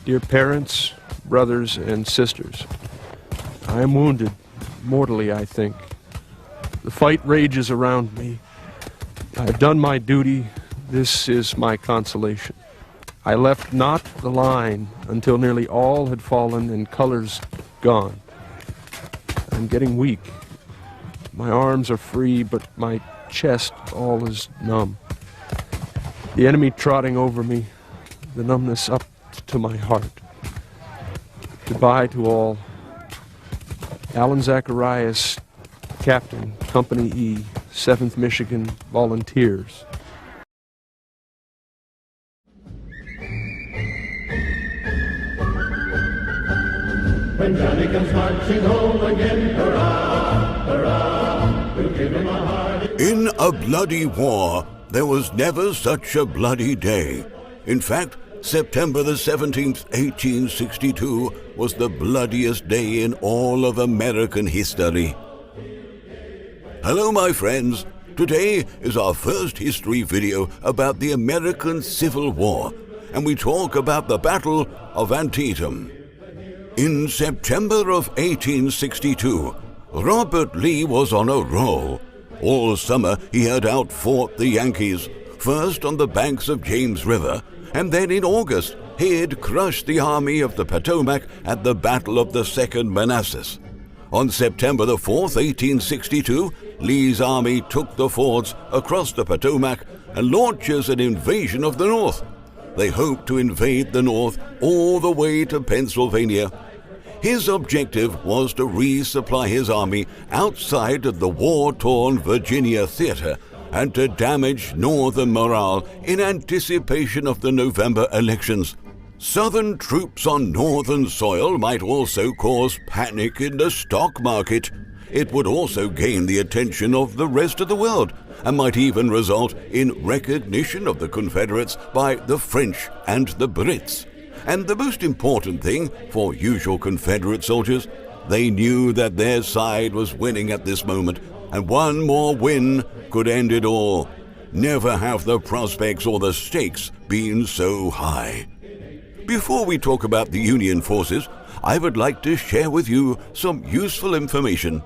Dear parents, brothers, and sisters, I am wounded, mortally, I think. The fight rages around me. I have done my duty. This is my consolation. I left not the line until nearly all had fallen and colors gone. I'm getting weak. My arms are free, but my chest all is numb. The enemy trotting over me, the numbness up to my heart. Goodbye to all. Alan Zacharias, Captain, Company E, 7th Michigan Volunteers. When Johnny comes marching home again, hurrah, hurrah, we'll give him a hearty... In a bloody war, there was never such a bloody day. In fact, September the 17th, 1862, was the bloodiest day in all of American history. Hello, my friends. Today is our first history video about the American Civil War, and we talk about the Battle of Antietam. In September of 1862, Robert Lee was on a roll. All summer he had outfought the Yankees, first on the banks of James River, and then in August he had crushed the Army of the Potomac at the Battle of the Second Manassas. On September the 4th, 1862, Lee's army took the fords across the Potomac and launches an invasion of the North. They hoped to invade the North all the way to Pennsylvania. His objective was to resupply his army outside of the war-torn Virginia theater and to damage Northern morale in anticipation of the November elections. Southern troops on Northern soil might also cause panic in the stock market. It would also gain the attention of the rest of the world and might even result in recognition of the Confederates by the French and the Brits. And the most important thing for usual Confederate soldiers, they knew that their side was winning at this moment, and one more win could end it all. Never have the prospects or the stakes been so high. Before we talk about the Union forces, I would like to share with you some useful information.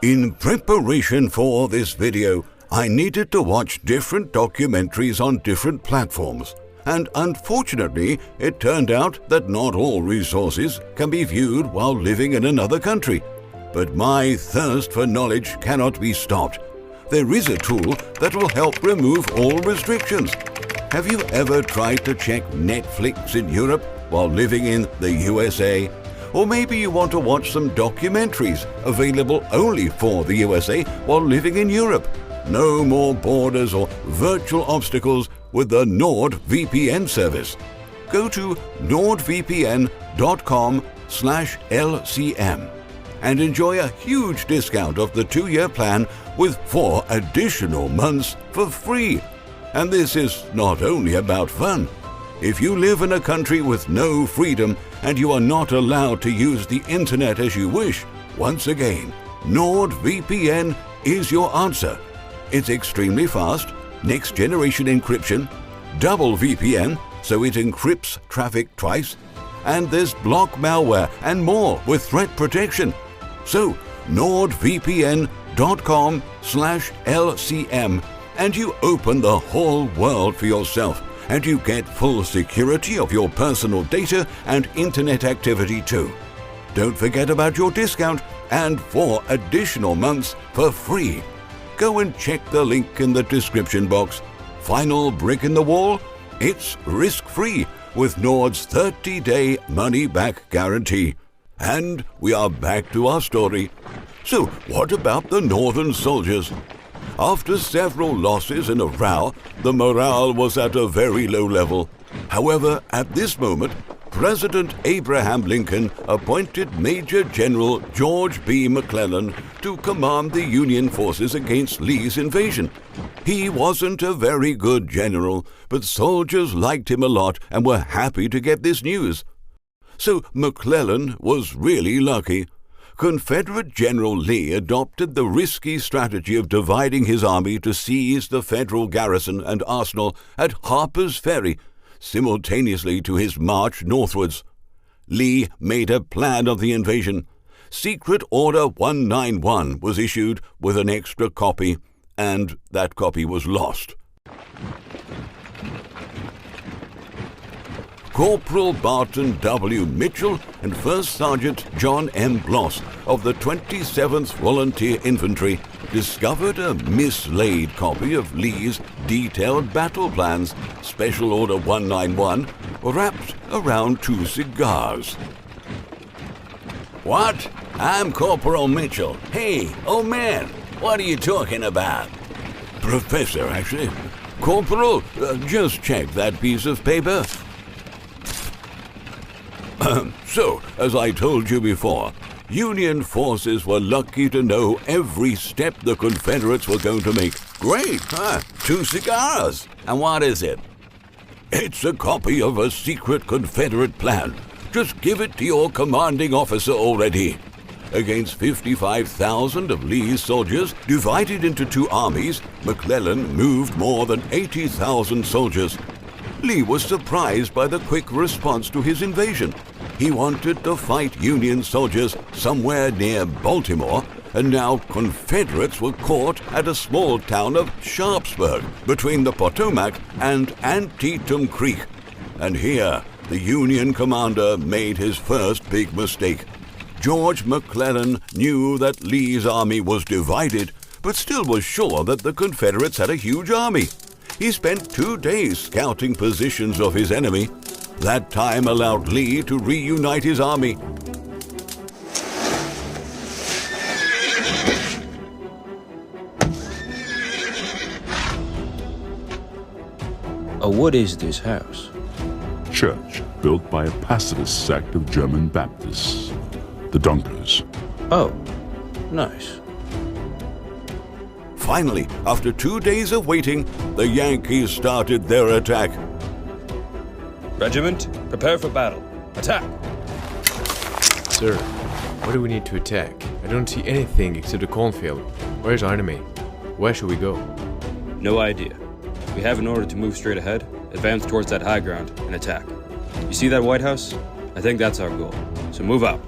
In preparation for this video, I needed to watch different documentaries on different platforms. And unfortunately, it turned out that not all resources can be viewed while living in another country. But my thirst for knowledge cannot be stopped. There is a tool that will help remove all restrictions. Have you ever tried to check Netflix in Europe while living in the USA? Or maybe you want to watch some documentaries available only for the USA while living in Europe. No more borders or virtual obstacles with the NordVPN service. Go to nordvpn.com/LCM and enjoy a huge discount of the 2-year plan with 4 additional months for free. And this is not only about fun. If you live in a country with no freedom and you are not allowed to use the internet as you wish, once again, NordVPN is your answer. It's extremely fast, next-generation encryption, double VPN, so it encrypts traffic twice, and there's block malware and more with threat protection. So, nordvpn.com/LCM, and you open the whole world for yourself, and you get full security of your personal data and internet activity too. Don't forget about your discount and 4 additional months for free. Go and check the link in the description box. Final brick in the wall? It's risk-free with Nord's 30-day money-back guarantee. And we are back to our story. So, what about the Northern soldiers? After several losses in a row, the morale was at a very low level. However, at this moment, President Abraham Lincoln appointed Major General George B. McClellan to command the Union forces against Lee's invasion. He wasn't a very good general, but soldiers liked him a lot and were happy to get this news. So McClellan was really lucky. Confederate General Lee adopted the risky strategy of dividing his army to seize the Federal garrison and arsenal at Harper's Ferry, simultaneously to his march northwards. Lee made a plan of the invasion. Secret Order 191 was issued with an extra copy, and that copy was lost. Corporal Barton W. Mitchell and First Sergeant John M. Bloss of the 27th Volunteer Infantry discovered a mislaid copy of Lee's detailed battle plans, Special Order 191, wrapped around 2 cigars. What? I'm Corporal Mitchell. Hey, old man, what are you talking about? Professor, actually. Corporal, just check that piece of paper. So, as I told you before, Union forces were lucky to know every step the Confederates were going to make. Great, huh? 2 cigars. And what is it? It's a copy of a secret Confederate plan. Just give it to your commanding officer already. Against 55,000 of Lee's soldiers, divided into 2 armies, McClellan moved more than 80,000 soldiers. Lee was surprised by the quick response to his invasion. He wanted to fight Union soldiers somewhere near Baltimore, and now Confederates were caught at a small town of Sharpsburg between the Potomac and Antietam Creek. And here, the Union commander made his first big mistake. George McClellan knew that Lee's army was divided, but still was sure that the Confederates had a huge army. He spent 2 days scouting positions of his enemy. That time allowed Lee to reunite his army. What is this house? Church built by a pacifist sect of German Baptists, the Dunkers. Oh, nice. Finally, after 2 days of waiting, the Yankees started their attack. Regiment, prepare for battle. Attack! Sir, what do we need to attack? I don't see anything except a cornfield. Where's our enemy? Where should we go? No idea. We have an order to move straight ahead, advance towards that high ground, and attack. You see that White House? I think that's our goal. So move out.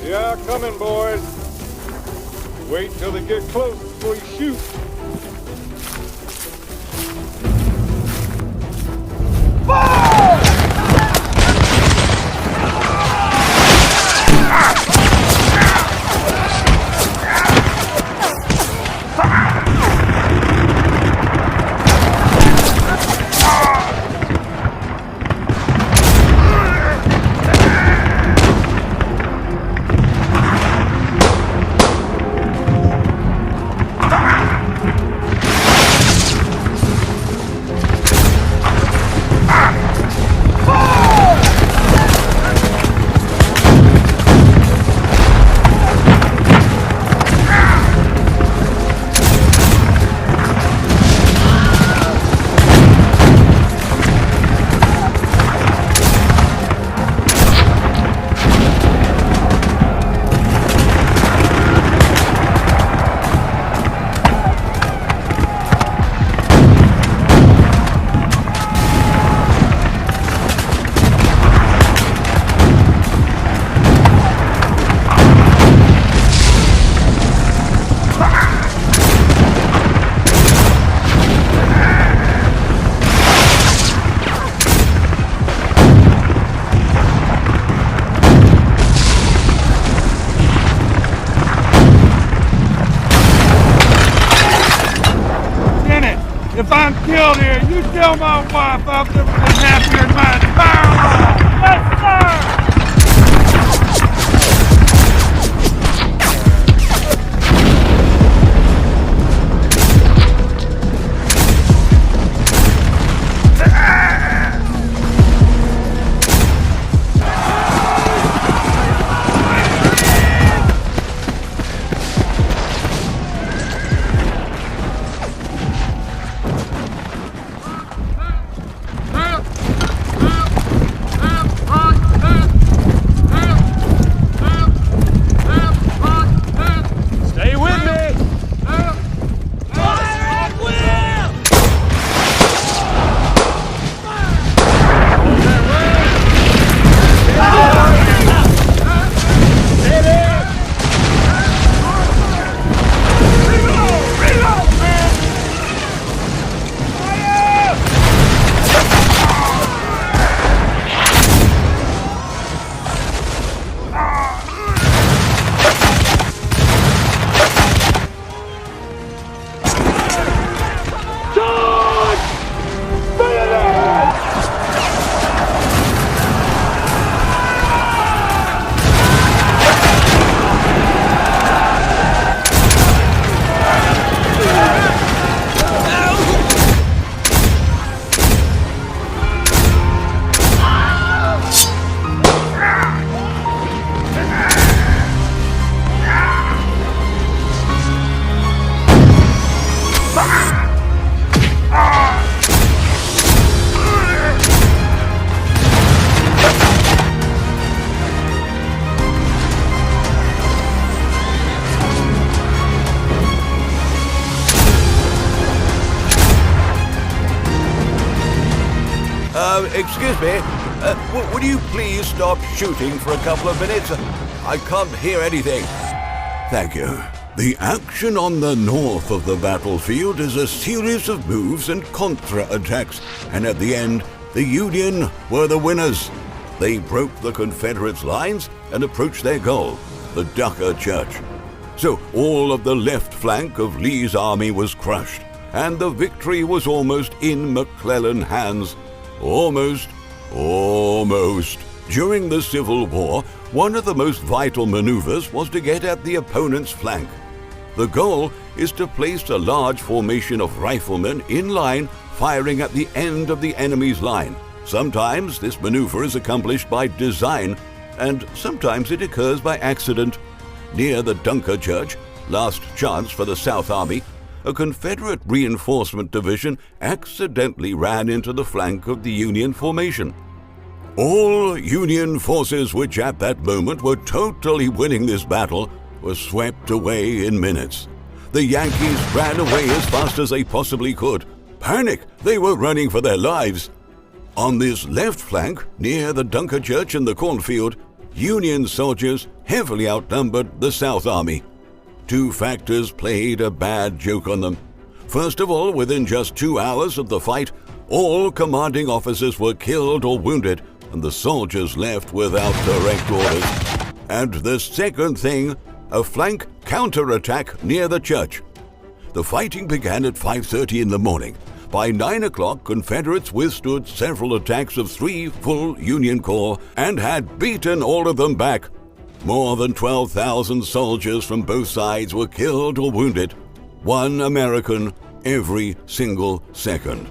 Yeah, coming, boys. Wait till they get close before you shoot. If I'm killed here, you tell my wife I've never been happier in my entire life. Yes, sir! Excuse me, would you please stop shooting for a couple of minutes? I can't hear anything. Thank you. The action on the north of the battlefield is a series of moves and contra-attacks, and at the end, the Union were the winners. They broke the Confederates' lines and approached their goal, the Ducker Church. So all of the left flank of Lee's army was crushed, and the victory was almost in McClellan's hands. Almost. During the Civil War, one of the most vital maneuvers was to get at the opponent's flank. The goal is to place a large formation of riflemen in line firing at the end of the enemy's line. Sometimes this maneuver is accomplished by design, and sometimes it occurs by accident. Near the Ducker Church, last chance for the South Army, a Confederate reinforcement division accidentally ran into the flank of the Union formation. All Union forces which at that moment were totally winning this battle were swept away in minutes. The Yankees ran away as fast as they possibly could. Panic! They were running for their lives. On this left flank, near the Ducker Church and the cornfield, Union soldiers heavily outnumbered the South Army. Two factors played a bad joke on them. First of all, within just 2 hours of the fight, all commanding officers were killed or wounded, and the soldiers left without direct orders. And the second thing, a flank counterattack near the church. The fighting began at 5:30 in the morning. By 9 o'clock, Confederates withstood several attacks of 3 full Union corps and had beaten all of them back. More than 12,000 soldiers from both sides were killed or wounded, 1 American every single second.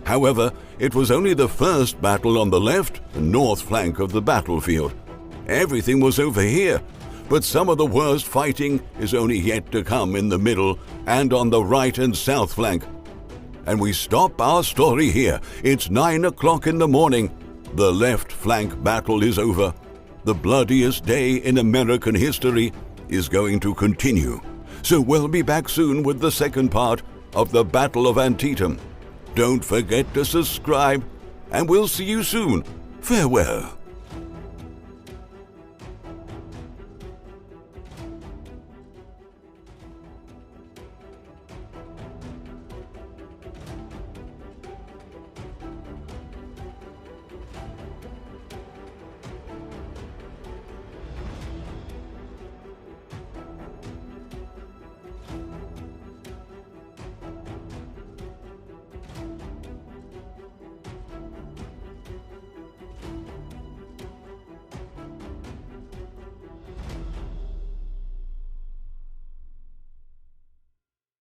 However, it was only the first battle on the left and north flank of the battlefield. Everything was over here, but some of the worst fighting is only yet to come in the middle and on the right and south flank. And we stop our story here. It's 9 o'clock in the morning. The left flank battle is over. The bloodiest day in American history is going to continue. So we'll be back soon with the second part of the Battle of Antietam. Don't forget to subscribe, and we'll see you soon. Farewell.